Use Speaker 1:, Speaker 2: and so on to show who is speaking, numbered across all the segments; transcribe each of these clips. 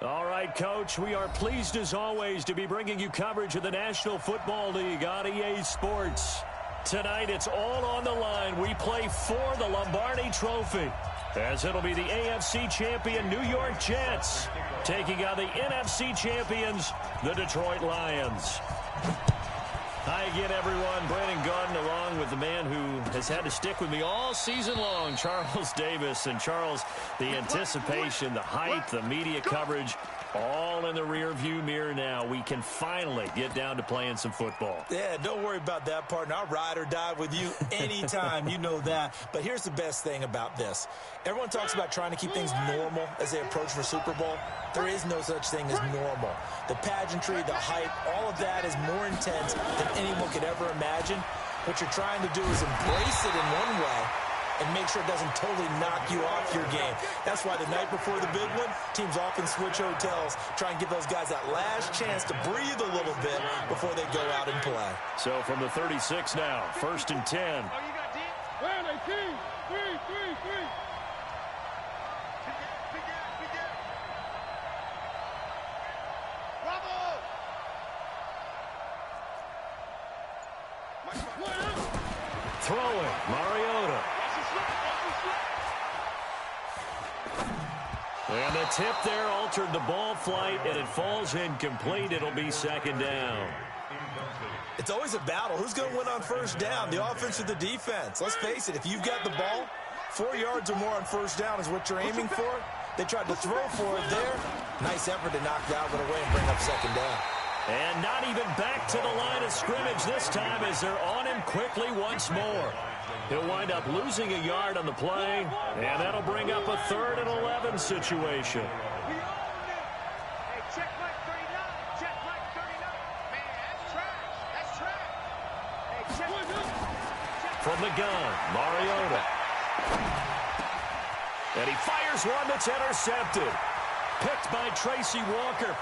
Speaker 1: All right, Coach, we are pleased as always to be bringing you coverage of the National Football League on EA Sports. Tonight, it's all on the line. We play for the Lombardi Trophy, as it'll be the AFC champion New York Jets taking on the NFC champions, the Detroit Lions. Hi again, everyone. Brandon Gaudin along with the man who has had to stick with me all season long, Charles Davis. And Charles, the anticipation, the hype, the media coverage, all in the rearview mirror now. We can finally get down to playing some football.
Speaker 2: Yeah, don't worry about that, partner. I'll ride or die with you anytime. You know that. But here's the best thing about this. Everyone talks about trying to keep things normal as they approach for Super Bowl. There is no such thing as normal. The pageantry, the hype, all of that is more intense than anyone could ever imagine. What you're trying to do is embrace it in one way and make sure it doesn't totally knock you off your game. That's why the night before the big one, teams often switch hotels, try and give those guys that last chance to breathe a little bit before they go out and play.
Speaker 1: So from the 36 now, 1st and 10.
Speaker 3: Oh, you got deep? Well, 18. 3.
Speaker 1: Throwing, Mariota. And the tip there altered the ball flight, and it falls incomplete. It'll be 2nd down.
Speaker 2: It's always a battle. Who's going to win on 1st down, the offense or the defense? Let's face it, if you've got the ball, 4 yards or more on 1st down is what you're aiming for. They tried to throw for it there. Nice effort to knock that one away and bring up 2nd down.
Speaker 1: And not even back to the line of scrimmage this time as they're on him quickly once more. He'll wind up losing a yard on the play, and that'll bring up a 3rd and 11 situation.
Speaker 3: Hey, check Mike 39. Check Mike 39. Man, that's trash. That's trash. Hey, check.
Speaker 1: From the gun, Mariota. And he fires one that's intercepted. Picked by Tracy Walker.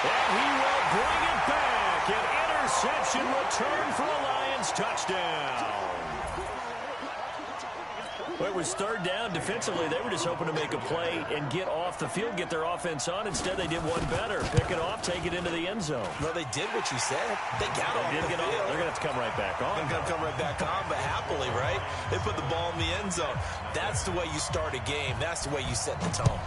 Speaker 1: And he will bring it back. An interception return for a Lions touchdown. Well, it was 3rd down. Defensively, they were just hoping to make a play and get off the field, get their offense on. Instead, they did one better. Pick it off, take it into the end zone.
Speaker 2: No, they did what you said. They got off the field.
Speaker 1: They're going to have to come right back on.
Speaker 2: They're going to come right back on, but happily, right? They put the ball in the end zone. That's the way you start a game. That's the way you set the tone.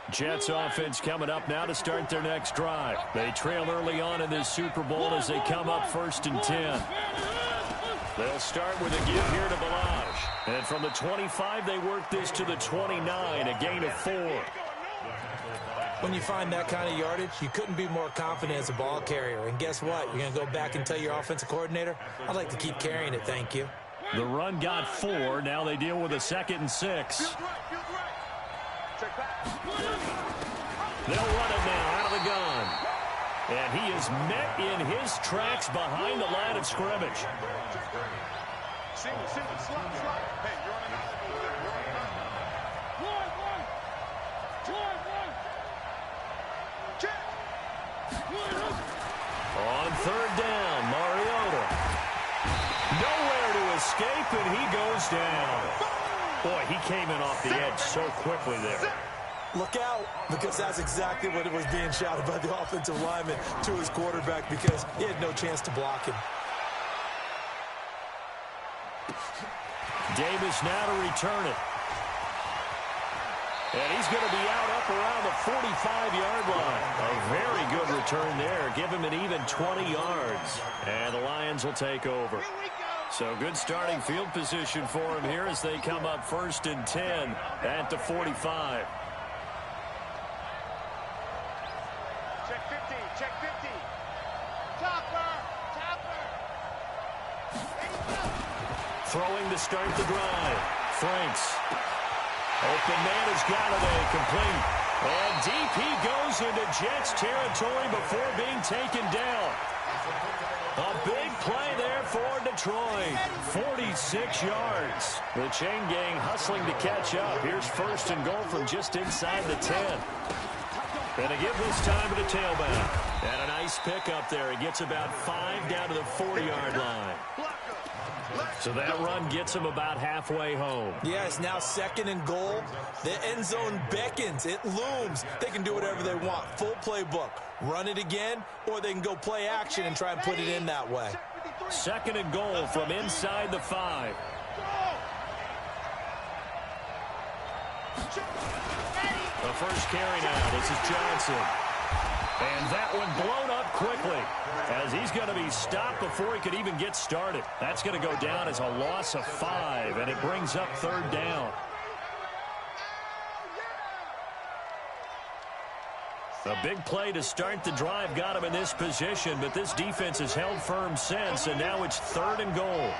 Speaker 1: Jets offense coming up now to start their next drive. They trail early on in this Super Bowl as they come up 1st and 10. They'll start with a give here to Ballage. And from the 25, they work this to the 29, a gain of 4.
Speaker 2: When you find that kind of yardage, you couldn't be more confident as a ball carrier. And guess what? You're going to go back and tell your offensive coordinator, I'd like to keep carrying it, thank you.
Speaker 1: The run got 4. Now they deal with a 2nd and 6. They'll run it now out of the gun. And he is met in his tracks behind the line of scrimmage.
Speaker 3: Single, slot. Hey, you're on an island over there. You're on an island. Check.
Speaker 1: On 3rd down, Mariota. Nowhere to escape, and he goes down. Boy, he came in off the edge so quickly there.
Speaker 2: Look out, because that's exactly what it was being shouted by the offensive lineman to his quarterback because he had no chance to block him.
Speaker 1: Davis now to return it. And he's going to be up around the 45-yard line. A very good return there. Give him an even 20 yards. And the Lions will take over. So good starting field position for him here as they come up 1st and 10 at the 45.
Speaker 3: Check 50. Topper.
Speaker 1: Throwing to start the drive. Franks. Open man has got it, complete. And deep he goes into Jets territory before being taken down. A big play there for Detroit. 46 yards. The chain gang hustling to catch up. Here's first and goal from just inside the 10. And to give this time to the tailback. And a nice pick up there. He gets about 5 down to the 4-yard line. So that run gets him about halfway home.
Speaker 2: Yeah, it's now second and goal. The end zone beckons. It looms. They can do whatever they want. Full playbook. Run it again, or they can go play action and try and put it in that way.
Speaker 1: Second and goal from inside the 5. The first carry now. This is Johnson. And that one blown up quickly as he's going to be stopped before he could even get started. That's going to go down as a loss of 5, and it brings up third down. A big play to start the drive got him in this position, but this defense has held firm since, and now it's third and goal.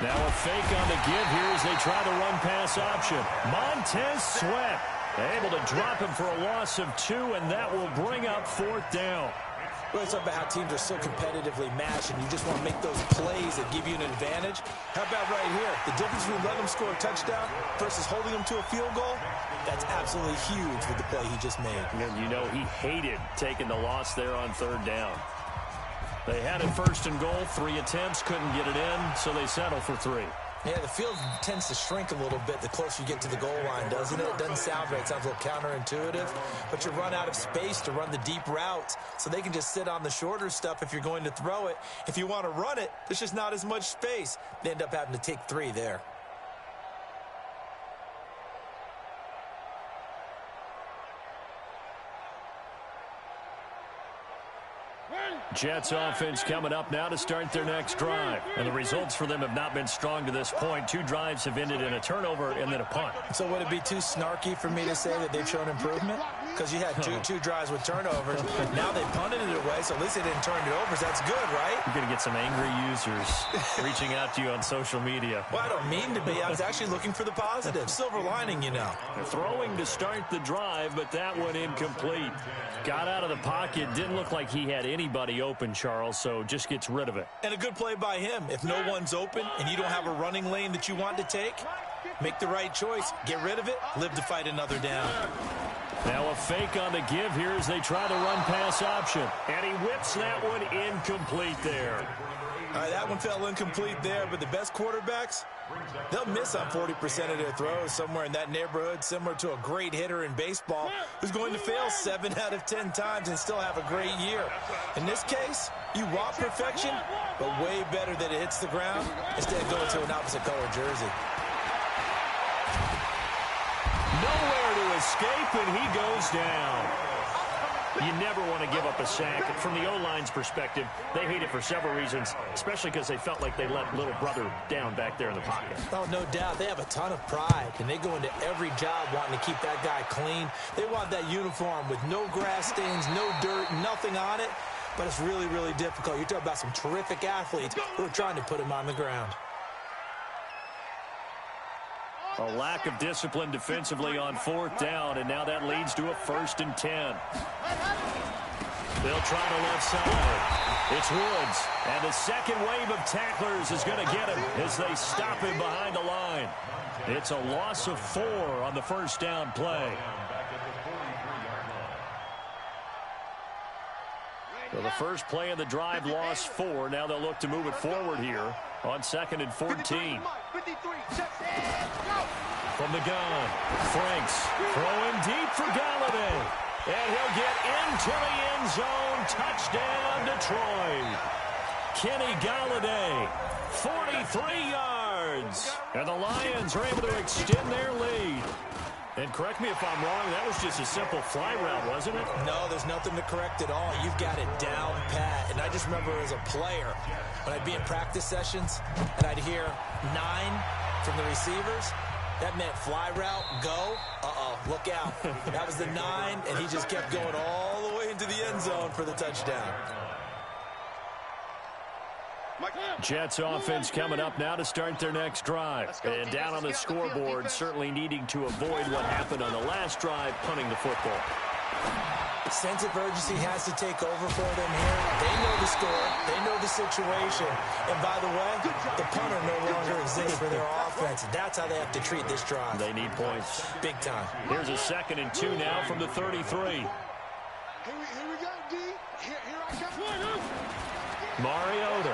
Speaker 1: Now a fake on the give here as they try the run-pass option. Montez Sweat able to drop him for a loss of 2, and that will bring up fourth down.
Speaker 2: Well, it's about how teams are so competitively matched, and you just want to make those plays that give you an advantage. How about right here? The difference between letting them score a touchdown versus holding them to a field goal, that's absolutely huge with the play he just made.
Speaker 1: And you know he hated taking the loss there on third down. They had it first and goal, 3 attempts, couldn't get it in, so they settle for 3.
Speaker 2: Yeah, the field tends to shrink a little bit the closer you get to the goal line, doesn't it? It doesn't sound right. It sounds a little counterintuitive. But you run out of space to run the deep routes, so they can just sit on the shorter stuff if you're going to throw it. If you want to run it, there's just not as much space. They end up having to take 3 there.
Speaker 1: Jets offense coming up now to start their next drive. And the results for them have not been strong to this point. 2 drives have ended in a turnover and then a punt.
Speaker 2: So would it be too snarky for me to say that they've shown improvement? Because you had two drives with turnovers. Now they punted it away, so at least they didn't turn it over. So that's good, right?
Speaker 1: You're going to get some angry users reaching out to you on social media.
Speaker 2: Well, I don't mean to be. I was actually looking for the positive. Silver lining, you know.
Speaker 1: They're throwing to start the drive, but that one incomplete. Got out of the pocket. Didn't look like he had anybody open, Charles, so just gets rid of it.
Speaker 2: And a good play by him. If no one's open and you don't have a running lane that you want to take, make the right choice. Get rid of it. Live to fight another down.
Speaker 1: Now a fake on the give here as they try the run-pass option. And he whips that one incomplete there.
Speaker 2: All right, that one fell incomplete there, but the best quarterbacks, they'll miss on 40% of their throws, somewhere in that neighborhood, similar to a great hitter in baseball who's going to fail 7 out of 10 times and still have a great year. In this case, you want perfection, but way better that it hits the ground instead of going to an opposite color jersey.
Speaker 1: Nowhere to escape, and he goes down. You never want to give up a sack. From the O-line's perspective, they hate it for several reasons, especially because they felt like they let little brother down back there in the pocket.
Speaker 2: Oh, no doubt. They have a ton of pride, and they go into every job wanting to keep that guy clean. They want that uniform with no grass stains, no dirt, nothing on it, but it's really, really difficult. You're talking about some terrific athletes who are trying to put him on the ground.
Speaker 1: A lack of discipline defensively on fourth down, and now that leads to a 1st and 10. They'll try the left side. It's Woods, and the second wave of tacklers is going to get him as they stop him behind the line. It's a loss of 4 on the first down play. So the first play of the drive lost 4. Now they'll look to move it forward here on 2nd and 14. From the gun, Franks throwing deep for Galladay. And he'll get into the end zone. Touchdown, Detroit. Kenny Galladay, 43 yards. And the Lions are able to extend their lead. And correct me if I'm wrong, that was just a simple fly route, wasn't it?
Speaker 2: No, there's nothing to correct at all. You've got it down pat. And I just remember as a player, when I'd be in practice sessions, and I'd hear 9 from the receivers, that meant fly route, go. Uh-oh, look out. That was the 9, and he just kept going all the way into the end zone for the touchdown.
Speaker 1: Jets offense coming up now to start their next drive. And down on the scoreboard, certainly needing to avoid what happened on the last drive, punting the football.
Speaker 2: Sense of urgency has to take over for them here. They know the score. They know the situation. And by the way, the punter no longer exists for their offense. That's how they have to treat this drive.
Speaker 1: They need points.
Speaker 2: Big time.
Speaker 1: Here's a 2nd and 2 now from the 33.
Speaker 3: Here we go, D. Here I come.
Speaker 1: Mariota.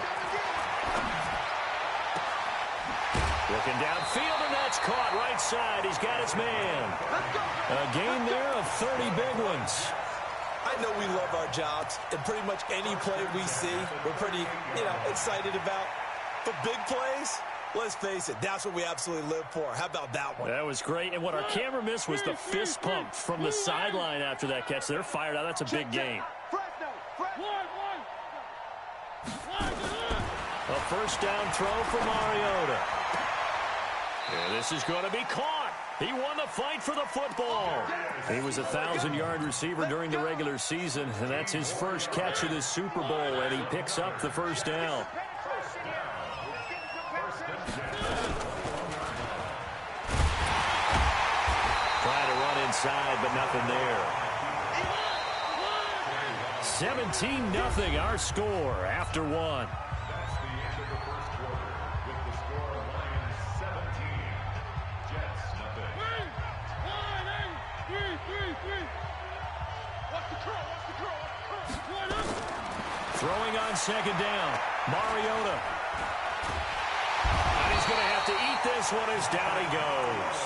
Speaker 1: Looking downfield, and that's caught right side. He's got his man. A gain there of 30 big ones.
Speaker 2: I know we love our jobs, and pretty much any play we see, we're pretty, excited about. But big plays, let's face it, that's what we absolutely live for. How about that one?
Speaker 1: That was great, and what our camera missed was the fist pump from the sideline after that catch. They're fired out. That's a big game. A first down throw for Mariota. And this is going to be caught. He won the fight for the football. He was a 1,000-yard receiver during the regular season, and that's his first catch of this Super Bowl, and he picks up the first down. Trying to run inside, but nothing there. 17-0 our score after one. Throwing on 2nd down. Mariota. And he's going to have to eat this one as down he goes.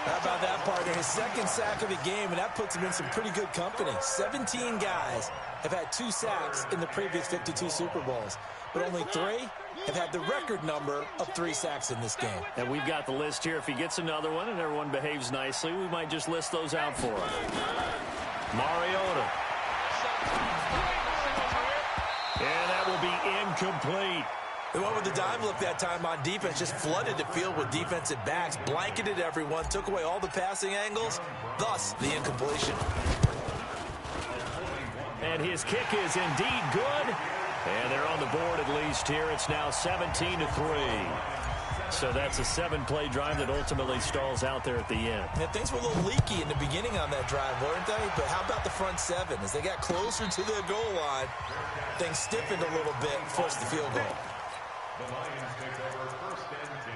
Speaker 2: How about that, partner? His 2nd sack of the game, and that puts him in some pretty good company. 17 guys have had 2 sacks in the previous 52 Super Bowls, but only 3 have had the record number of 3 sacks in this game.
Speaker 1: And we've got the list here. If he gets another one and everyone behaves nicely, we might just list those out for him. Mariota. And that will be incomplete.
Speaker 2: The one with the dime look that time on defense just flooded the field with defensive backs, blanketed everyone, took away all the passing angles, thus the incompletion.
Speaker 1: And his kick is indeed good. And they're on the board at least here. It's now 17-3. So that's a 7-play drive that ultimately stalls out there at the end.
Speaker 2: Yeah, things were a little leaky in the beginning on that drive, weren't they? But how about the front 7? As they got closer to the goal line, things stiffened a little bit, forced the field goal.
Speaker 4: The Lions take over 1st and 10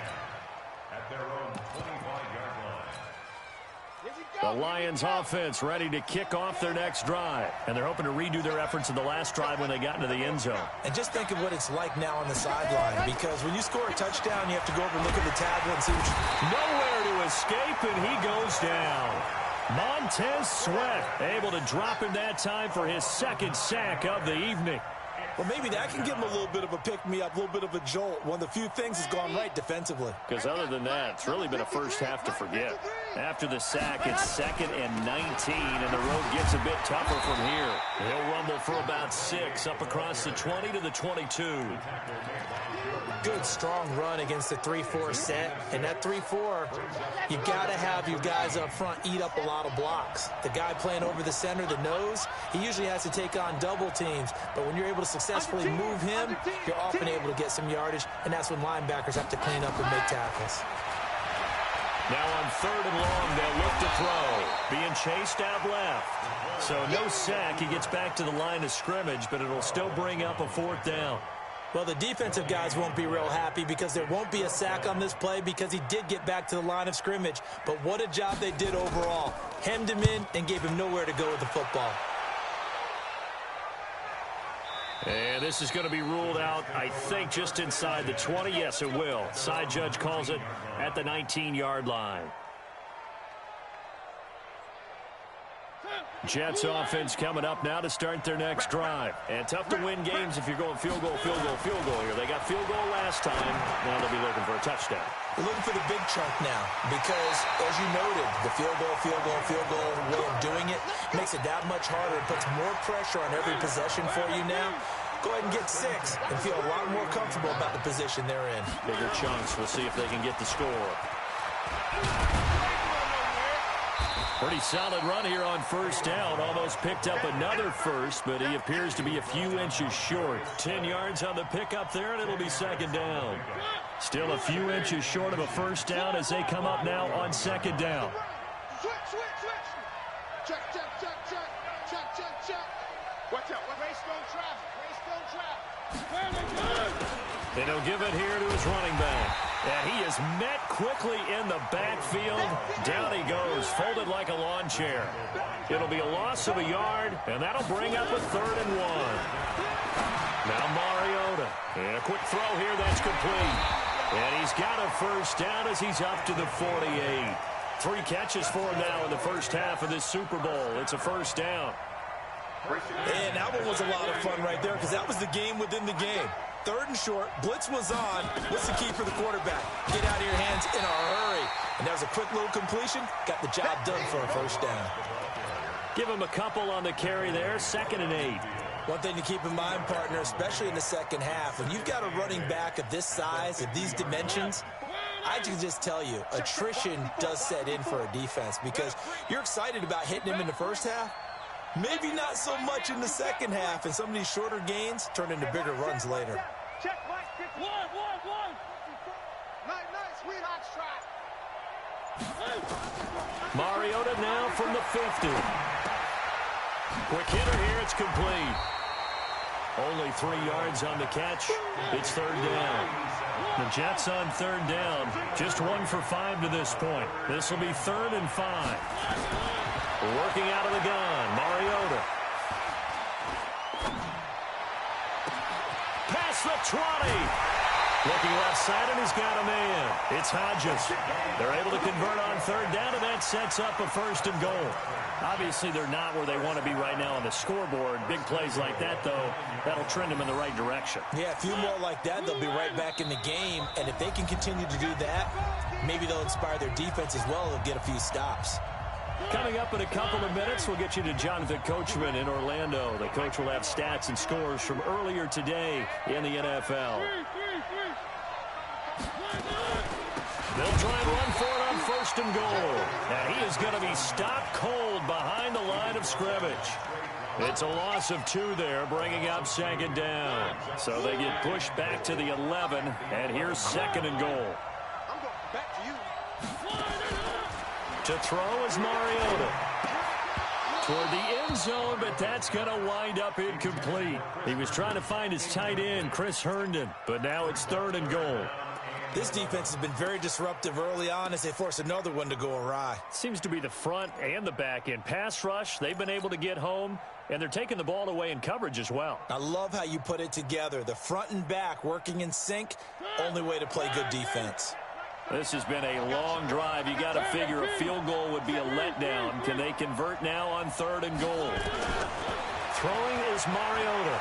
Speaker 4: at their own 25-yard line.
Speaker 1: The Lions offense ready to kick off their next drive. And they're hoping to redo their efforts in the last drive when they got into the end zone.
Speaker 2: And just think of what it's like now on the sideline, because when you score a touchdown, you have to go over and look at the tablet and see what you...
Speaker 1: Nowhere to escape, and he goes down. Montez Sweat able to drop him that time for his 2nd sack of the evening.
Speaker 2: Well, maybe that can give him a little bit of a pick-me-up, a little bit of a jolt. One of the few things has gone right defensively.
Speaker 1: Because other than that, it's really been a first half to forget. After the sack, it's 2nd and 19, and the road gets a bit tougher from here. He'll rumble for about 6, up across the 20 to the 22.
Speaker 2: Good, strong run against the 3-4 set. And that 3-4, you got to have your guys up front eat up a lot of blocks. The guy playing over the center, the nose, he usually has to take on double teams. But when you're able to successfully move him, you're often able to get some yardage, and that's when linebackers have to clean up and make tackles.
Speaker 1: Now on 3rd and long, they'll look to throw. Being chased out left. So no sack. He gets back to the line of scrimmage, but it'll still bring up a 4th down.
Speaker 2: Well, the defensive guys won't be real happy because there won't be a sack on this play because he did get back to the line of scrimmage. But what a job they did overall. Hemmed him in and gave him nowhere to go with the football.
Speaker 1: And this is going to be ruled out, I think, just inside the 20. Yes, it will. Side judge calls it at the 19-yard line. Jets offense coming up now to start their next drive. And tough to win games if you're going field goal, field goal, field goal here. They got field goal last time. Now they'll be looking for a touchdown.
Speaker 2: They're looking for the big chunk now because, as you noted, the field goal way of doing it makes it that much harder. It puts more pressure on every possession for you now. Go ahead and get 6 and feel a lot more comfortable about the position they're in.
Speaker 1: Bigger chunks. We'll see if they can get the score. Pretty solid run here on 1st down. Almost picked up another first, but he appears to be a few inches short. 10 yards on the pickup there, and it'll be 2nd down. Still a few inches short of a 1st down as they come up now on 2nd down.
Speaker 3: Switch. Check. check. Watch out. Race don't travel. Race don't travel.
Speaker 1: And he'll give it here to his running back. And he is met quickly in the backfield. Down he goes, folded like a lawn chair. It'll be a loss of a yard, and that'll bring up a 3rd and 1. Now Mariota. And a quick throw here, that's complete. And he's got a first down as he's up to the 48. 3 catches for him now in the first half of this Super Bowl. It's a first down.
Speaker 2: And that one was a lot of fun right there because that was the game within the game. 3rd and short, blitz was on. What's the key for the quarterback? Get out of your hands in a hurry. And that was a quick little completion. Got the job done for a first down.
Speaker 1: Give him a couple on the carry there, 2nd and 8.
Speaker 2: One thing to keep in mind, partner, especially in the second half, when you've got a running back of this size, of these dimensions, I can just tell you, attrition does set in for a defense because you're excited about hitting him in the first half. Maybe not so much in the second half, and some of these shorter gains turn into bigger runs later.
Speaker 3: Check Mike. One. Nice, sweetheart strike.
Speaker 1: Mariota now from the 50. Quick hitter here, it's complete. Only 3 yards on the catch. It's 3rd down. The Jets on 3rd down. Just 1 for 5 to this point. This will be 3rd and 5. Working out of the gun, Mariota. Past the 20. Looking left side, and he's got a man. It's Hodges. They're able to convert on 3rd down, and that sets up a 1st and goal. Obviously, they're not where they want to be right now on the scoreboard. Big plays like that, though, that'll trend them in the right direction.
Speaker 2: Yeah, a few more like that, they'll be right back in the game. And if they can continue to do that, maybe they'll inspire their defense as well. They'll get a few stops.
Speaker 1: Coming up in a couple of minutes, we'll get you to Jonathan Coachman in Orlando. The coach will have stats and scores from earlier today in the NFL. They'll try and run for it on 1st and goal. And he is going to be stopped cold behind the line of scrimmage. It's a loss of 2 there, bringing up 2nd down. So they get pushed back to the 11, and here's 2nd and goal.
Speaker 3: I'm going back to you.
Speaker 1: To throw is Mariota. Toward the end zone, but that's going to wind up incomplete. He was trying to find his tight end, Chris Herndon, but now it's 3rd and goal.
Speaker 2: This defense has been very disruptive early on as they force another one to go awry.
Speaker 1: Seems to be the front and the back end. Pass rush, they've been able to get home, and they're taking the ball away in coverage as well.
Speaker 2: I love how you put it together. The front and back working in sync, only way to play good defense.
Speaker 1: This has been a long drive. You got to figure a field goal would be a letdown. Can they convert now on 3rd and goal? Throwing is Mariota.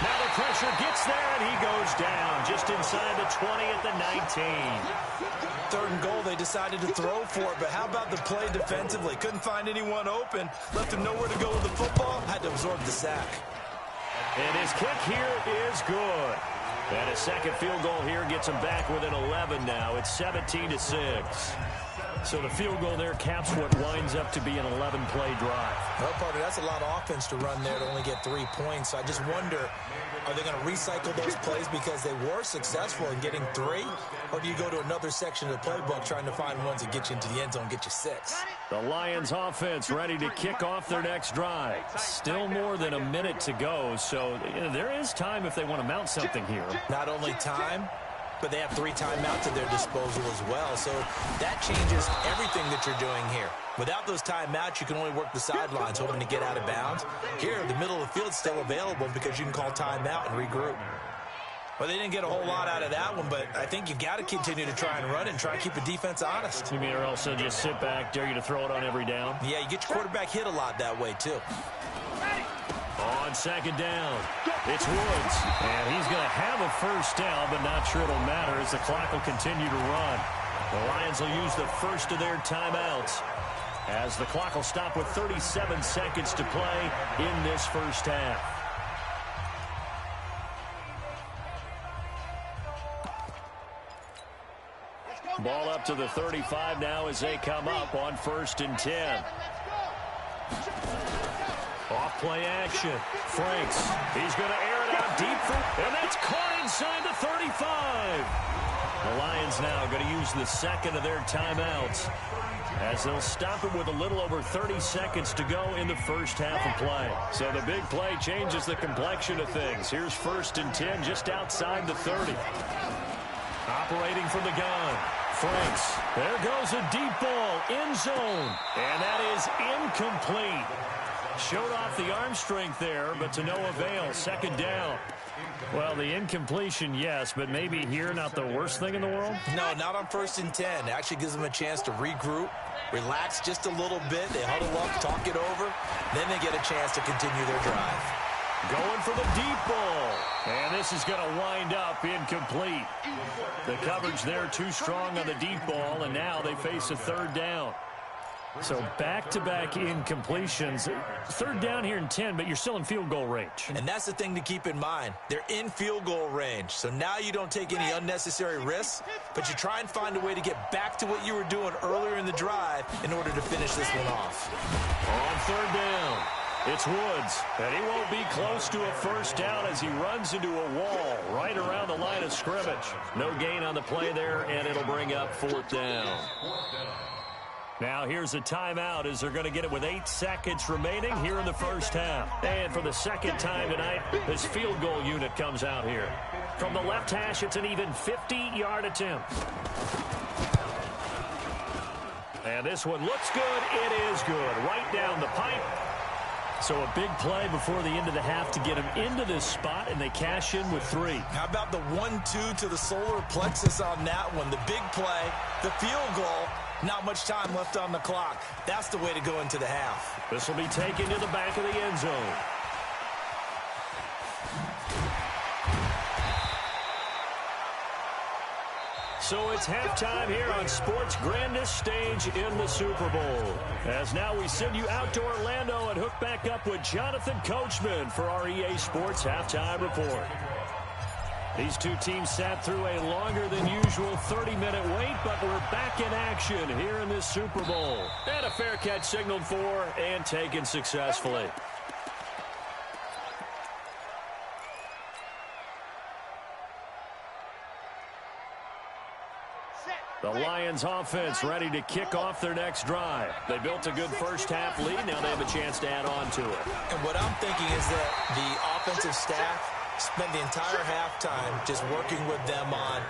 Speaker 1: Now the pressure gets there, and he goes down just inside the 20 at the 19.
Speaker 2: 3rd and goal, they decided to throw for it, but how about the play defensively? Couldn't find anyone open, left him nowhere to go with the football, had to absorb the sack.
Speaker 1: And his kick here is good. And a 2nd field goal here gets him back within 11 now. It's 17-6. So the field goal there caps what winds up to be an 11-play drive.
Speaker 2: Well, partner, that's a lot of offense to run there to only get 3 points. So I just wonder, are they going to recycle those plays because they were successful in getting 3? Or do you go to another section of the playbook trying to find ones that get you into the end zone and get you 6?
Speaker 1: The Lions offense ready to kick off their next drive. Still more than a minute to go, so there is time if they want to mount something here.
Speaker 2: Not only time, but they have 3 timeouts at their disposal as well. So that changes everything that you're doing here. Without those timeouts, you can only work the sidelines, hoping to get out of bounds. Here, the middle of the field's still available because you can call timeout and regroup. Well, they didn't get a whole lot out of that one, but I think you've got to continue to try and run it and try and keep the defense honest.
Speaker 1: You mean or else they'll just sit back, dare you to throw it on every down?
Speaker 2: Yeah, you get your quarterback hit a lot that way, too.
Speaker 1: On 2nd down, it's Woods, and he's going to have a first down, but not sure it'll matter as the clock will continue to run. The Lions will use the first of their timeouts as the clock will stop with 37 seconds to play in this first half. Ball up to the 35 now as they come up on 1st and 10. Off play action. Franks. He's going to air it out deep for, and that's caught inside the 35. The Lions now going to use the second of their timeouts as they'll stop it with a little over 30 seconds to go in the first half of play. So the big play changes the complexion of things. Here's 1st and 10 just outside the 30. Operating from the gun. Franks. There goes a deep ball. End zone. And that is incomplete. Showed off the arm strength there, but to no avail. 2nd down. Well, the incompletion, yes, but maybe here not the worst thing in the world?
Speaker 2: No, not on 1st and 10. It actually gives them a chance to regroup, relax just a little bit. They huddle up, talk it over. Then they get a chance to continue their drive.
Speaker 1: Going for the deep ball. And this is going to wind up incomplete. The coverage there too strong on the deep ball, and now they face a 3rd down. So back-to-back incompletions. 3rd down here in 10, but you're still in field goal range.
Speaker 2: And that's the thing to keep in mind. They're in field goal range. So now you don't take any unnecessary risks, but you try and find a way to get back to what you were doing earlier in the drive in order to finish this one off.
Speaker 1: On 3rd down, it's Woods. And he won't be close to a 1st down as he runs into a wall right around the line of scrimmage. No gain on the play there, and it'll bring up 4th down. Now here's a timeout as they're going to get it with 8 seconds remaining here in the first half. And for the 2nd time tonight, this field goal unit comes out here. From the left hash, it's an even 50-yard attempt. And this one looks good. It is good. Right down the pipe. So a big play before the end of the half to get them into this spot, and they cash in with 3.
Speaker 2: How about the 1-2 to the solar plexus on that one? The big play, the field goal. Not much time left on the clock. That's the way to go into the half.
Speaker 1: This will be taken to the back of the end zone. So it's halftime here on sports' grandest stage in the Super Bowl. As now we send you out to Orlando and hook back up with Jonathan Coachman for our EA Sports Halftime Report. These two teams sat through a longer than usual 30-minute wait, but we're back in action here in this Super Bowl. And a fair catch signaled for and taken successfully. The Lions offense ready to kick off their next drive. They built a good first half lead. Now they have a chance to add on to it.
Speaker 2: And what I'm thinking is that the offensive staff spent the entire halftime just working with them on,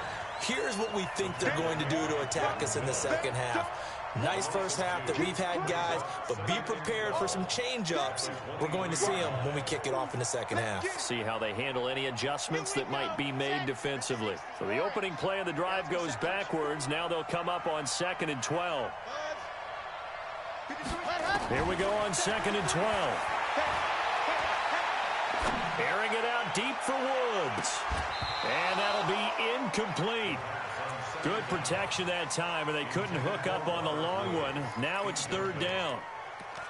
Speaker 2: here's what we think they're going to do to attack us in the second half. Nice first half that we've had, guys, but be prepared for some change-ups. We're going to see them when we kick it off in the second half.
Speaker 1: See how they handle any adjustments that might be made defensively. So the opening play of the drive goes backwards. Now they'll come up on 2nd and 12. Here we go on 2nd and 12. Airing it out deep for Woods. And that'll be incomplete. Good protection that time, and they couldn't hook up on the long one. Now it's 3rd down.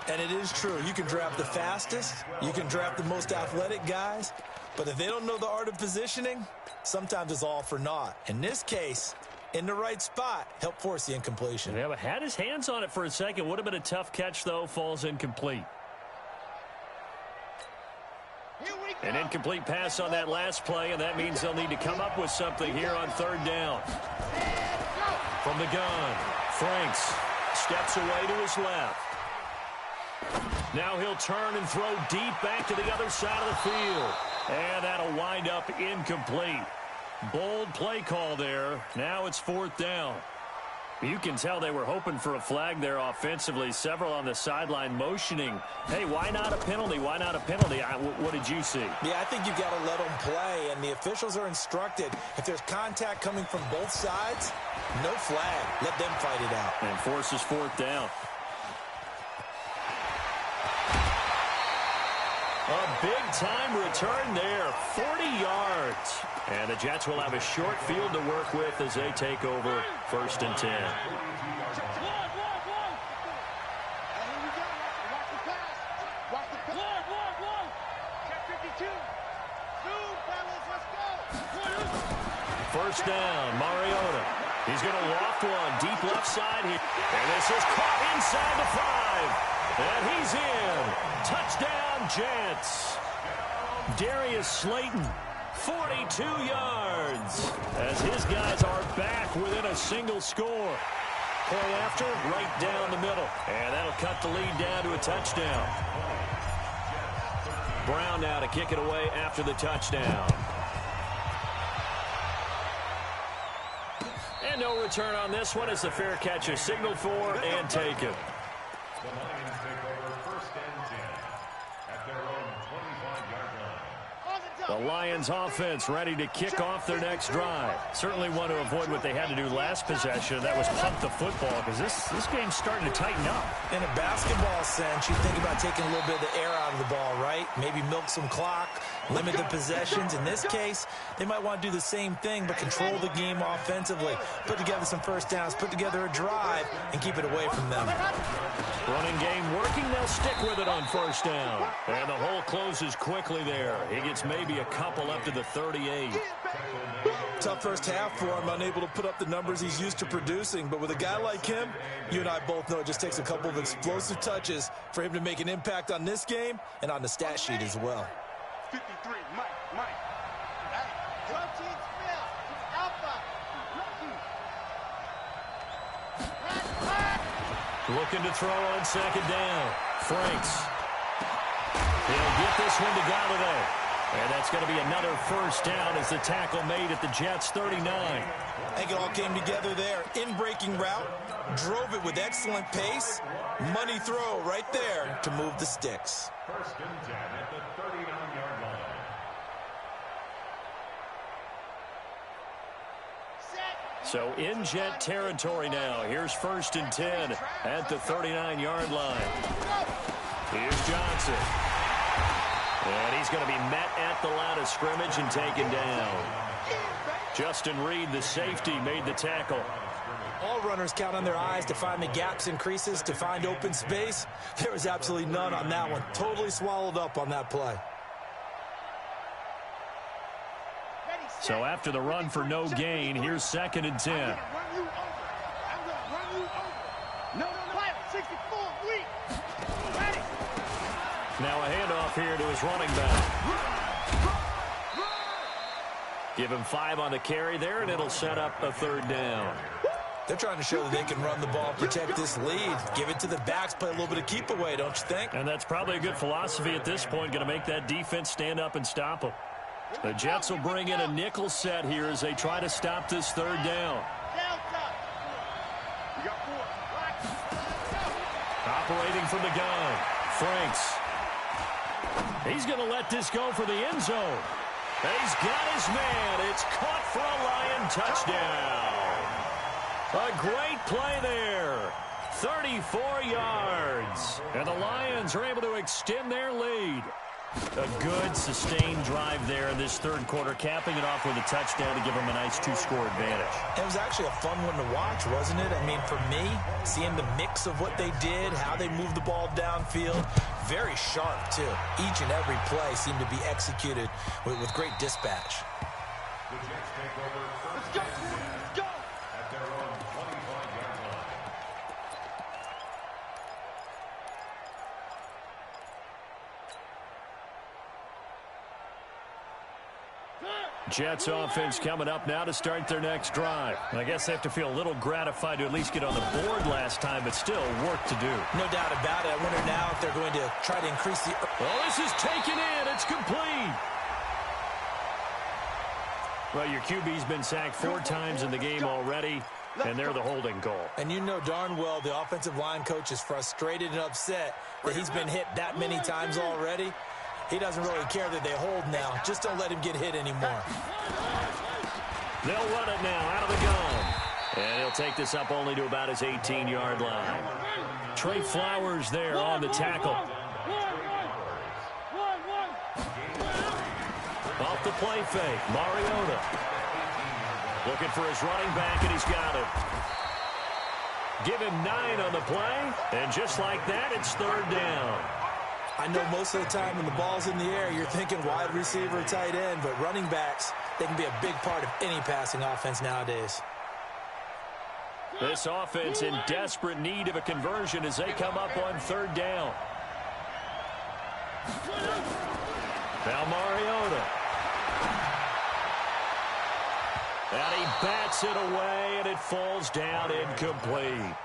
Speaker 2: And it is true. You can draft the fastest. You can draft the most athletic guys. But if they don't know the art of positioning, sometimes it's all for naught. In this case, in the right spot, help force the incompletion.
Speaker 1: Yeah, but had his hands on it for a second. Would have been a tough catch, though. Falls incomplete. An incomplete pass on that last play, and that means they'll need to come up with something here on 3rd down. From the gun, Franks steps away to his left. Now he'll turn and throw deep back to the other side of the field. And that'll wind up incomplete. Bold play call there. Now it's 4th down. You can tell they were hoping for a flag there offensively. Several on the sideline motioning. Hey, why not a penalty? Why not a penalty? What did you see?
Speaker 2: Yeah, I think you've got to let them play, and the officials are instructed. If there's contact coming from both sides, no flag. Let them fight it out.
Speaker 1: And forces 4th down. A big-time return there, 40 yards. And the Jets will have a short field to work with as they take over 1st and 10. First down, Mariota. He's going to loft one deep left side here. And this is caught inside the 5. And he's in. Touchdown, Jets. Darius Slayton, 42 yards as his guys are back within a single score. Point after, right down the middle. And that'll cut the lead down to a touchdown. Brown now to kick it away after the touchdown. And no return on this one as the fair catch is signaled for and taken.
Speaker 4: The Lions take over first and 10 at their own 25-yard line.
Speaker 1: The Lions offense ready to kick off their next drive. Certainly want to avoid what they had to do last possession. That was punt the football because this game's starting to tighten up.
Speaker 2: In a basketball sense, you think about taking a little bit of the air out of the ball, right? Maybe milk some clock, limit the possessions. In this case, they might want to do the same thing but control the game offensively. Put together some first downs, put together a drive, and keep it away from them.
Speaker 1: Running game working. They'll stick with it on first down. And the hole closes quickly there. He gets maybe a couple up to the 38.
Speaker 2: Tough first half for him, unable to put up the numbers he's used to producing. But with a guy like him, you and I both know it just takes a couple of explosive touches for him to make an impact on this game and on the stat sheet as well.
Speaker 3: 53, Mike. Hey, drum team Smith, Alpha.
Speaker 1: Looking to throw on second down. Franks. He'll get this one to Golladay. And that's going to be another first down as the tackle made at the Jets' 39.
Speaker 2: I think it all came together there. In-breaking route, drove it with excellent pace. Money throw right there to move the sticks.
Speaker 4: First and 10 at the 39-yard line.
Speaker 1: So in Jet territory now. Here's first and 10 at the 39-yard line. Here's Johnson. And he's going to be met at the line of scrimmage and taken down. Justin Reed, the safety, made the tackle.
Speaker 2: All runners count on their eyes to find the gaps and creases, to find open space. There was absolutely none on that one. Totally swallowed up on that play.
Speaker 1: So after the run for no gain, here's second and 10.
Speaker 3: I'm gonna run you over. No. 64, weak. Ready.
Speaker 1: Now a handoff here to his running back. Give him 5 on the carry there, and it'll set up a third down.
Speaker 2: They're trying to show that they can run the ball, protect this lead. Give it to the backs, play a little bit of keep away, don't you think?
Speaker 1: And that's probably a good philosophy at this point, going to make that defense stand up and stop them. The Jets will bring in a nickel set here as they try to stop this third down. Operating from the gun, Franks. He's going to let this go for the end zone. And he's got his man. It's caught for a Lion touchdown. A great play there. 34 yards. And the Lions are able to extend their lead. A good, sustained drive there in this third quarter, capping it off with a touchdown to give them a nice 2-score advantage.
Speaker 2: It was actually a fun one to watch, wasn't it? I mean, for me, seeing the mix of what they did, how they moved the ball downfield, very sharp, too. Each and every play seemed to be executed with great dispatch.
Speaker 4: The Jets take over first and 10 at their own 25-yard line.
Speaker 1: Jets offense coming up now to start their next drive. I guess they have to feel a little gratified to at least get on the board last time, but still work to do.
Speaker 2: No doubt about it. I wonder now if they're going to try to increase the...
Speaker 1: Well, this is taken in. It's complete. Well, your QB's been sacked 4 times in the game already, and they're the holding goal.
Speaker 2: And you know darn well the offensive line coach is frustrated and upset that he's been hit that many times already. He doesn't really care that they hold now. Just don't let him get hit anymore.
Speaker 1: They'll run it now out of the gun. And he'll take this up only to about his 18-yard line. Trey Flowers there on the tackle. Off the play fake, Mariota. Looking for his running back, and he's got it. Give him 9 on the play, and just like that, it's third down.
Speaker 2: I know most of the time when the ball's in the air, you're thinking wide receiver, tight end, but running backs, they can be a big part of any passing offense nowadays.
Speaker 1: This offense in desperate need of a conversion as they come up on third down. Now Mariota. And he bats it away, and it falls down incomplete.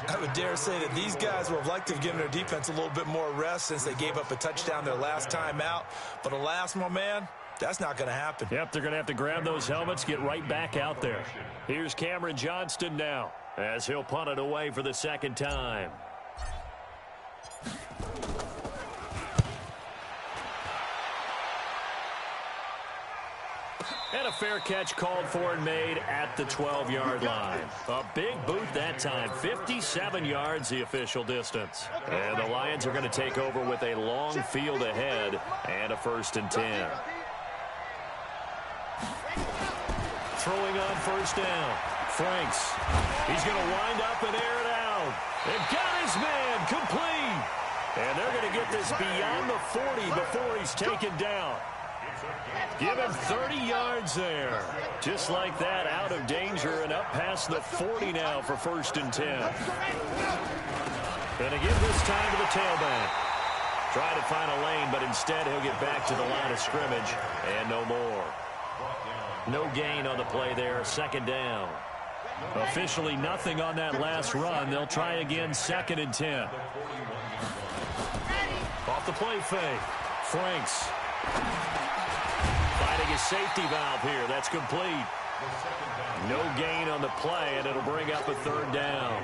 Speaker 2: I would dare say that these guys would have liked to have given their defense a little bit more rest since they gave up a touchdown their last time out. But alas, my man, that's not going to happen.
Speaker 1: Yep, they're going to have to grab those helmets, get right back out there. Here's Cameron Johnston now as he'll punt it away for the second time. And a fair catch called for and made at the 12-yard line. A big boot that time. 57 yards the official distance. And the Lions are going to take over with a long field ahead and a 1st and 10. Throwing on 1st down. Franks. He's going to wind up and air it out. They've got his man complete. And they're going to get this beyond the 40 before he's taken down. Give him 30 yards there. Just like that, out of danger and up past the 40 now for 1st and 10. Going to give this time to the tailback. Try to find a lane, but instead he'll get back to the line of scrimmage and no more. No gain on the play there, 2nd down. Officially nothing on that last run. They'll try again, 2nd and 10. Off the play fake. Franks. Finding his safety valve here. That's complete. No gain on the play, and it'll bring up a 3rd down.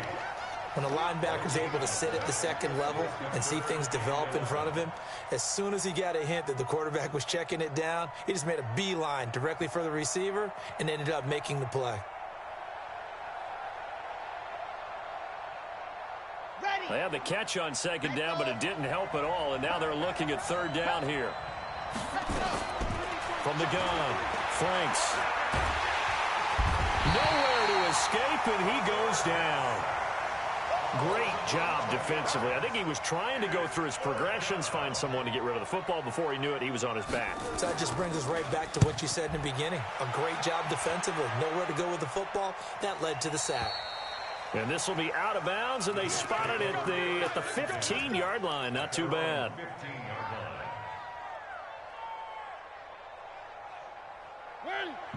Speaker 2: When a linebacker's able to sit at the 2nd level and see things develop in front of him, as soon as he got a hint that the quarterback was checking it down, he just made a beeline directly for the receiver and ended up making the play.
Speaker 1: They had the catch on 2nd down, but it didn't help at all, and now they're looking at 3rd down here. From the gun, Franks. Nowhere to escape, and he goes down. Great job defensively. I think he was trying to go through his progressions, find someone to get rid of the football. Before he knew it, he was on his back.
Speaker 2: So that just brings us right back to what you said in the beginning. A great job defensively. Nowhere to go with the football. That led to the sack.
Speaker 1: And this will be out of bounds, and they spotted it at the 15-yard line. Not too bad.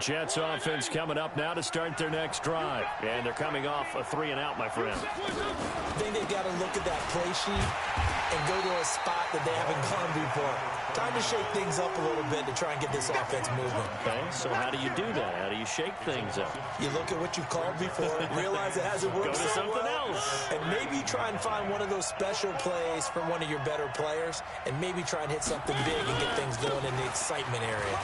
Speaker 1: Jets offense coming up now to start their next drive. And they're coming off a 3-and-out, my friend.
Speaker 2: I think they've got to look at that play sheet and go to a spot that they haven't gone before. Time to shake things up a little bit to try and get this offense moving.
Speaker 1: Okay, so how do you do that? How do you shake things up?
Speaker 2: You look at what you've called before, realize it hasn't worked
Speaker 1: Go to
Speaker 2: so
Speaker 1: something
Speaker 2: well,
Speaker 1: else.
Speaker 2: and maybe try and find one of those special plays from one of your better players, and maybe try and hit something big and get things going in the excitement area.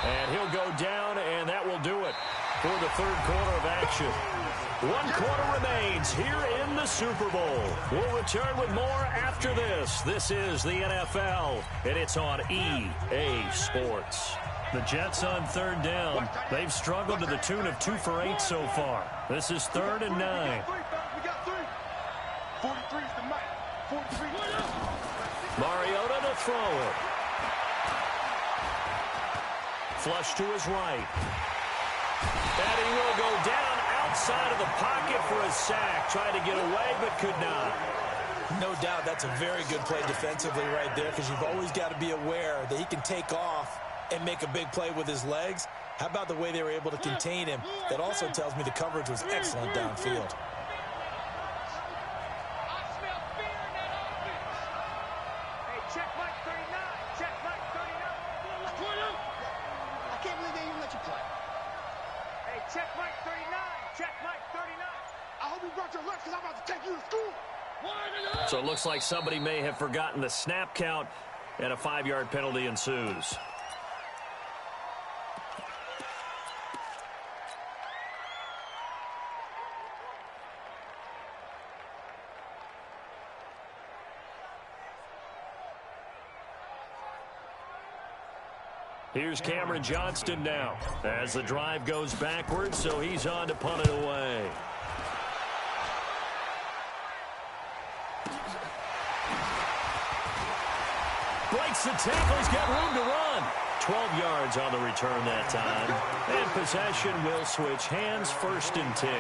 Speaker 1: And he'll go down, and that will do it for the 3rd quarter of action. 1 quarter remains here in the Super Bowl. We'll return with more after this. This is the NFL, and it's on EA Sports. The Jets on 3rd down. They've struggled to the tune of 2 for 8 so far. This is 3rd and 9.
Speaker 3: We got 3. 43 is the mic. 43.
Speaker 1: Mariota to throw it. Flush to his right. And he will go down outside of the pocket for a sack. Tried to get away, but could not.
Speaker 2: No doubt that's a very good play defensively right there, because you've always got to be aware that he can take off and make a big play with his legs. How about the way they were able to contain him? That also tells me the coverage was excellent downfield.
Speaker 3: Check Mike 39. Check Mike 39. I can't believe they even let you play. Hey, check Mike 39. Check Mike 39. I hope you brought your lunch because I'm about to take you to school.
Speaker 1: So it looks like somebody may have forgotten the snap count, and a 5-yard penalty ensues. Here's Cameron Johnston now as the drive goes backwards, so he's on to punt it away. Breaks the tackle. He's got room to run. 12 yards on the return that time. And possession will switch hands, 1st and 10.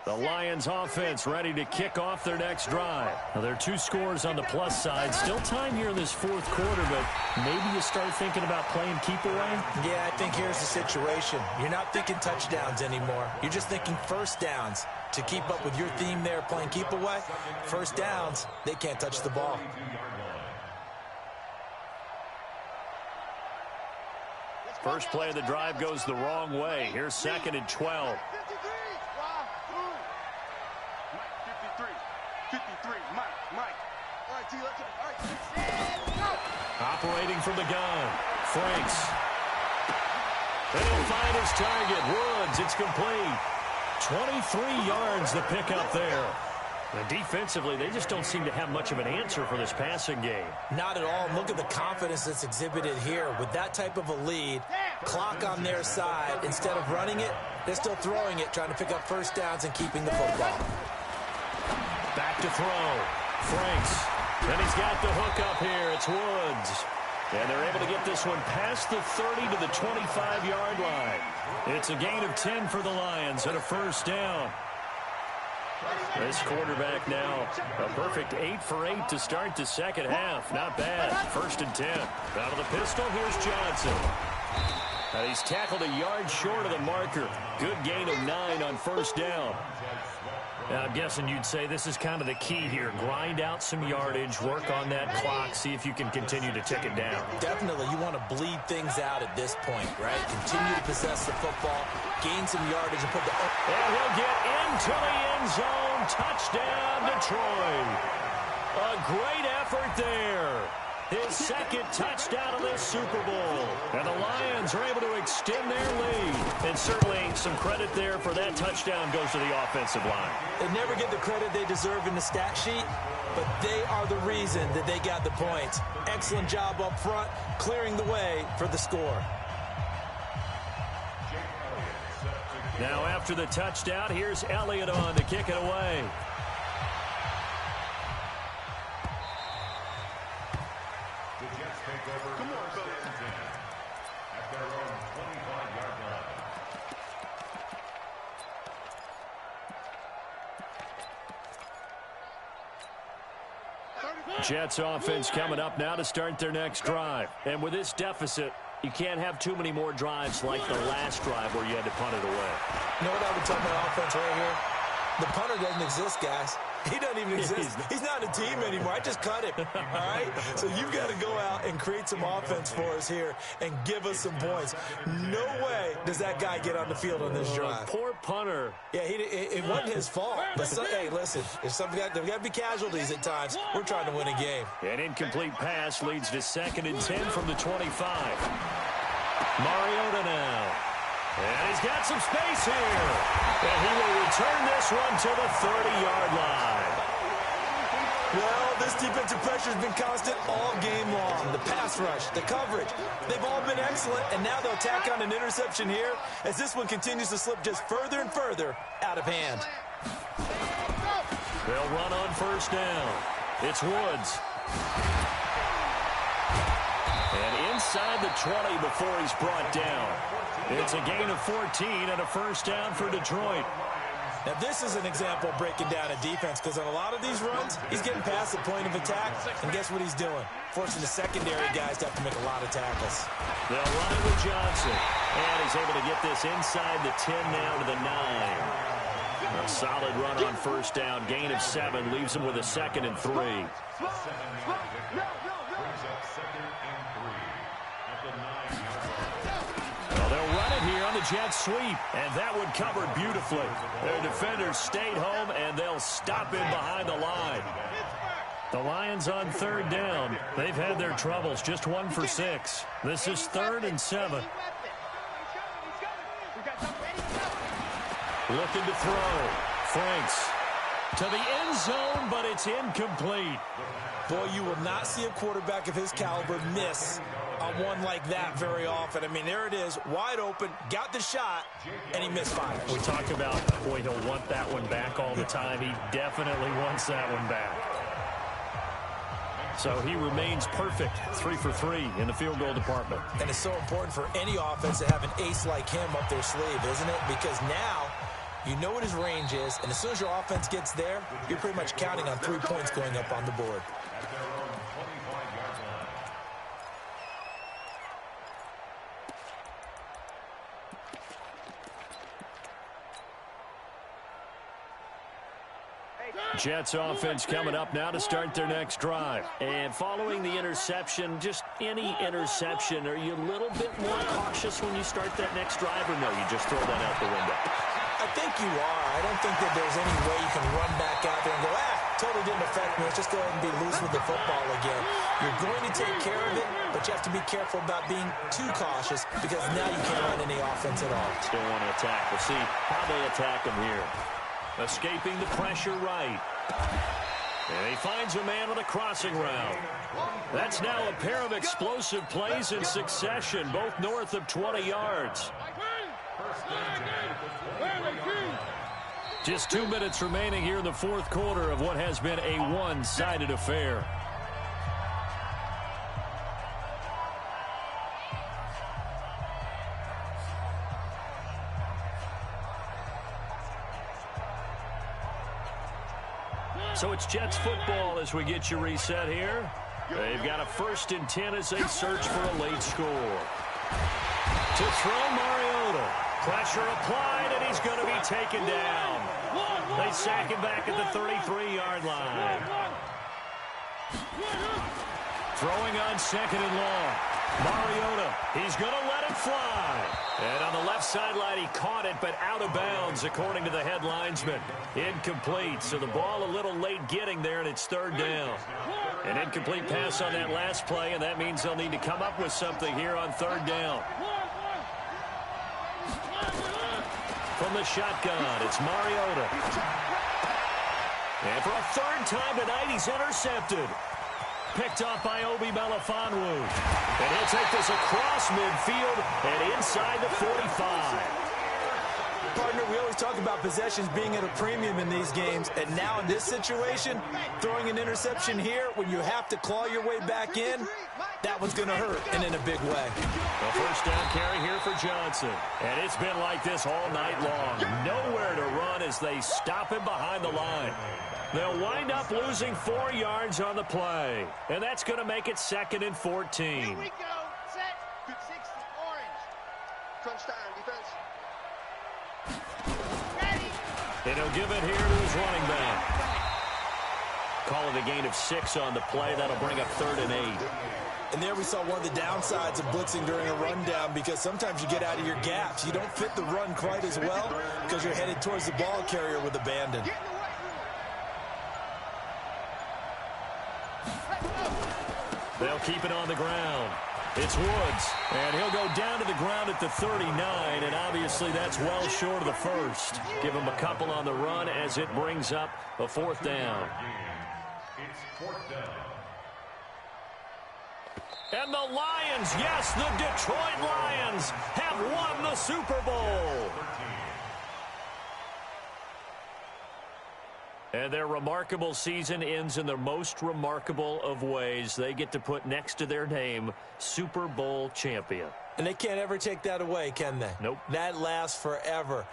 Speaker 1: The Lions offense ready to kick off their next drive. Now, there are 2 scores on the plus side. Still time here in this 4th quarter, but maybe you start thinking about playing keep away?
Speaker 2: Yeah, I think here's the situation. You're not thinking touchdowns anymore. You're just thinking first downs. To keep up with your theme there, playing keep away, first downs, they can't touch the ball.
Speaker 1: First play of the drive goes the wrong way. Here's 2nd and 12.
Speaker 3: 53, Mike. All right, T, let's go.
Speaker 1: Operating from the gun. Franks. And he'll find his target. Woods, it's complete. 23 yards the pickup there. And defensively, they just don't seem to have much of an answer for this passing game.
Speaker 2: Not at all. Look at the confidence that's exhibited here. With that type of a lead, clock on their side, instead of running it, they're still throwing it, trying to pick up first downs and keeping the football.
Speaker 1: Back to throw. Franks. And he's got the hook up here. It's Woods. And they're able to get this one past the 30 to the 25-yard line. It's a gain of 10 for the Lions and a first down. This quarterback now, a perfect 8 for 8 to start the second half. Not bad. 1st and 10. Out of the pistol, here's Johnson. And he's tackled a yard short of the marker. Good gain of 9 on first down. Now, I'm guessing you'd say this is kind of the key here. Grind out some yardage, work on that clock, see if you can continue to tick it down.
Speaker 2: Definitely. You want to bleed things out at this point, right? Continue to possess the football, gain some yardage, and put the...
Speaker 1: And he'll get into the end zone. Touchdown, Detroit. A great effort there. His 2nd touchdown of this Super Bowl. And the Lions are able to extend their lead. And certainly some credit there for that touchdown goes to the offensive line.
Speaker 2: They never get the credit they deserve in the stat sheet, but they are the reason that they got the points. Excellent job up front, clearing the way for the score.
Speaker 1: Now after the touchdown, here's Elliott on to kick it away. Jets offense coming up now to start their next drive. And with this deficit, you can't have too many more drives like the last drive where you had to punt it away.
Speaker 2: You know what I would tell my offense right here? The punter doesn't exist, guys. He doesn't even exist. He's not a team anymore. I just cut him, all right? So you've got to go out and create some offense for us here and give us some points. No way does that guy get on the field on this drive.
Speaker 1: Poor punter.
Speaker 2: Yeah, it wasn't his fault. But, hey, listen, there's got to be casualties at times. We're trying to win a game.
Speaker 1: An incomplete pass leads to 2nd and 10 from the 25. Mariota now. And he's got some space here. And he will return this one to the 30-yard line.
Speaker 2: Well, this defensive pressure has been constant all game long. The pass rush, the coverage, they've all been excellent, and now they'll tack on an interception here as this one continues to slip just further and further out of hand.
Speaker 1: They'll run on first down. It's Woods. And inside the 20 before he's brought down. It's a gain of 14 and a first down for Detroit.
Speaker 2: Now, this is an example of breaking down a defense because on a lot of these runs, he's getting past the point of attack, and guess what he's doing? Forcing the secondary guys to have to make a lot of tackles.
Speaker 1: They'll run it with Johnson, and he's able to get this inside the 10 now to the 9. A solid run on first down, gain of 7, leaves him with a 2nd and 3. They'll run it here on the jet sweep, and that one covered beautifully. Their defenders stayed home, and they'll stop him behind the line. The Lions on 3rd down. They've had their troubles, just 1 for 6. This is 3rd and 7. Looking to throw. Franks to the end zone, but it's incomplete.
Speaker 2: Boy, you will not see a quarterback of his caliber miss on one like that very often. I mean, there it is, wide open, got the shot, and he misfires.
Speaker 1: We talk about, boy, he'll want that one back all the time. He definitely wants that one back. So he remains perfect, 3 for 3 in the field goal department.
Speaker 2: And it's so important for any offense to have an ace like him up their sleeve, isn't it? Because now You know what his range is, and as soon as your offense gets there, you're pretty much counting on 3 points going up on the board.
Speaker 4: At their own 25-yard line.
Speaker 1: Jets offense coming up now to start their next drive. And following the interception, just any interception, are you a little bit more cautious when you start that next drive, or no, you just throw that out the window?
Speaker 2: I think you are. I don't think that there's any way you can run back out there and go, totally didn't affect me. Let's just go ahead and be loose with the football again. You're going to take care of it, but you have to be careful about being too cautious because now you can't run any offense at all.
Speaker 1: Still want to attack. We'll see how they attack him here. Escaping the pressure right. And he finds a man on a crossing route. That's now a pair of explosive plays in succession, both north of 20 yards. Just 2 minutes remaining here in the fourth quarter of what has been a one-sided affair. So it's Jets football as we get you reset here. They've got a 1st and 10 as they search for a late score. To throw Mariota. Pressure applied, and he's going to be taken down. They sack him back at the 33-yard line. Throwing on 2nd and long. Mariota, he's going to let it fly. And on the left sideline, he caught it, but out of bounds, according to the head linesman. Incomplete, so the ball a little late getting there, and it's 3rd down. An incomplete pass on that last play, and that means they'll need to come up with something here on 3rd down. From the shotgun, it's Mariota. And for a 3rd time tonight, he's intercepted. Picked off by Obi Melifonwu. And he'll take this across midfield and inside the 45.
Speaker 2: Partner, we always talk about possessions being at a premium in these games, and now in this situation, throwing an interception here when you have to claw your way back in, that one's going to hurt, and in a big way.
Speaker 1: A 1st down carry here for Johnson. And it's been like this all night long. Nowhere to run as they stop him behind the line. They'll wind up losing 4 yards on the play. And that's going to make it 2nd and 14.
Speaker 3: Here we go. Set. Good 60. Orange. Crunch time. Defense. Ready.
Speaker 1: And he'll give it here to his running back. Call it a gain of 6 on the play. That'll bring up 3rd and 8.
Speaker 2: And there we saw one of the downsides of blitzing during a rundown, because sometimes you get out of your gaps. You don't fit the run quite as well because you're headed towards the ball carrier with abandon.
Speaker 1: They'll keep it on the ground. It's Woods, and he'll go down to the ground at the 39, and obviously that's well short of the 1st. Give him a couple on the run as it brings up a 4th down.
Speaker 4: It's 4th down.
Speaker 1: And the Lions, yes, the Detroit Lions have won the Super Bowl. And their remarkable season ends in the most remarkable of ways. They get to put next to their name, Super Bowl champion.
Speaker 2: And they can't ever take that away, can they?
Speaker 1: Nope.
Speaker 2: That lasts forever.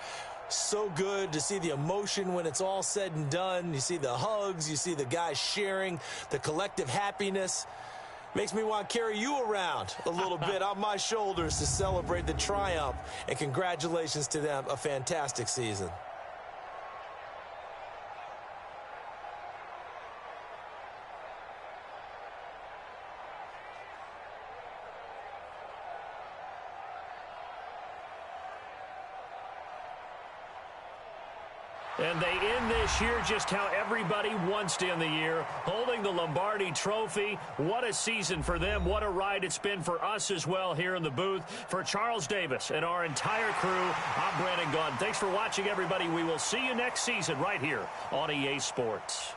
Speaker 2: So good to see the emotion when it's all said and done. You see the hugs, you see the guys sharing, the collective happiness. Makes me want to carry you around a little bit on my shoulders to celebrate the triumph. And congratulations to them. A fantastic season.
Speaker 1: And they end this year just how everybody wants to end the year, holding the Lombardi Trophy. What a season for them. What a ride it's been for us as well here in the booth. For Charles Davis and our entire crew, I'm Brandon Gaudin. Thanks for watching, everybody. We will see you next season right here on EA Sports.